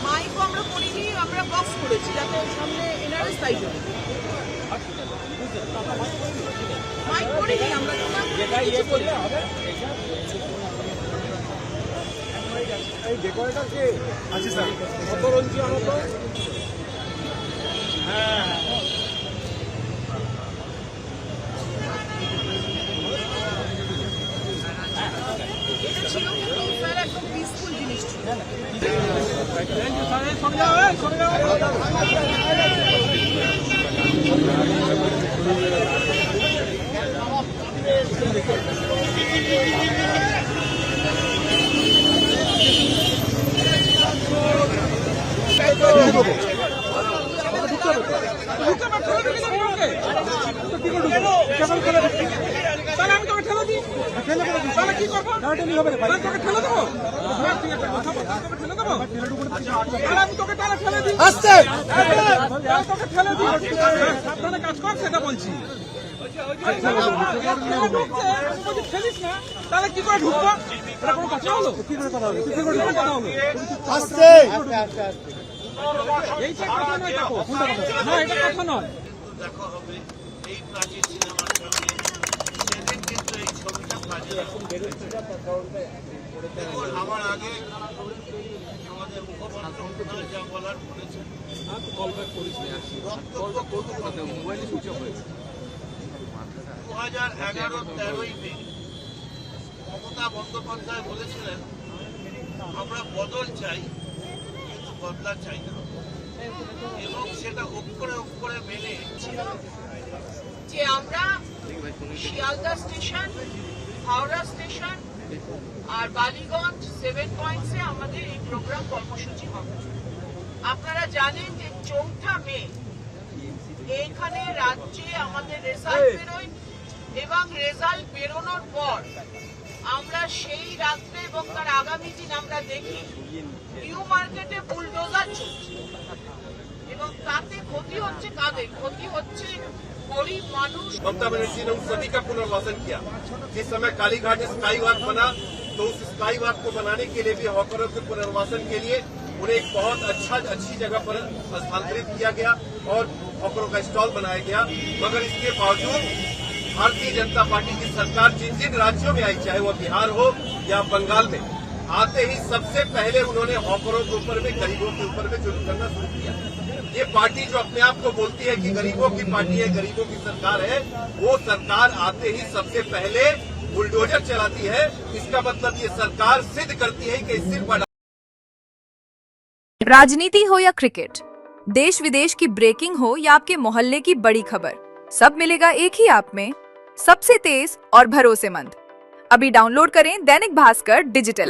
মাইকও আমরা করিনি, আমরা বক্স করেছি যাতে সামনে এনআরএস সাইড মাইক করিনি আমরা কিছু করলে হবে। এই ডেকোরেটর কে আছে স্যার? কত রঞ্জি আনো তো? হ্যাঁ এটা ছিল কিন্তু স্যার একদম পিসফুল জিনিস ছিল। কাজ কর সেটা বলছি। তাহলে কি করে ঢুকবো? কোনো কথা হলো? কি করে কথা হলো? এইটা কথা নয়, দেখো না, এটা কথা নয়। দেখা হবে এই প্রাচীন সিনেমার সঙ্গে সেদিন কিন্তু এই ছবিটা কাজে দেখুন। আমার আগে আমাদের মুখপাত্র যা বলার বলেছেন, বক্তব্য করতে 2011-13 মে মমতা বন্দ্যোপাধ্যায় বলেছিলেন আমরা বদল চাই কিন্তু বদলা চাই না, এবং সেটা অক্ষরে মেনে যে আমরা শিয়ালদা স্টেশন, হাওড়া স্টেশন আর বালিগঞ্জ 7 পয়েন্টসে আমাদের এই প্রোগ্রাম কর্মসূচি হবে। আপনারা জানেন যে 4 মে এইখানে রাজ্যে আমাদের রেজাল্ট বেরোয় এবং রেজাল্ট বেরোনোর পর আমরা সেই রাত্রে এবং তার আগামী দিন আমরা দেখি নিউ মার্কেটে বুলডোজার চলছে এবং তাতে ক্ষতি হচ্ছে কাদের? ক্ষতি হচ্ছে गरीब मानुष। ममता बनर्जी ने उन सभी का पुनर्वासन किया। जिस समय कालीघाट स्काई वॉक बना तो उस स्काई वॉक को बनाने के लिए भी हॉकरों के पुनर्वासन के लिए उन्हें एक बहुत अच्छी जगह पर स्थानांतरित किया गया और हॉकरों का स्टॉल बनाया गया। मगर इसके बावजूद भारतीय जनता पार्टी की सरकार जिन जिन राज्यों में आई, चाहे वह बिहार हो या बंगाल में, आते ही सबसे पहले उन्होंने हॉकरों के ऊपर में, गरीबों के ऊपर में जुल्म करना शुरू किया। ये पार्टी जो अपने आप को बोलती है कि गरीबों की पार्टी है, गरीबों की सरकार है, वो सरकार आते ही सबसे पहले बुलडोजर चलाती है। इसका मतलब ये सरकार सिद्ध करती है कि सिर्फ राजनीति हो या क्रिकेट, देश विदेश की ब्रेकिंग हो या आपके मोहल्ले की बड़ी खबर, सब मिलेगा एक ही ऐप में, सबसे तेज और भरोसेमंद। अभी डाउनलोड करें दैनिक भास्कर डिजिटल।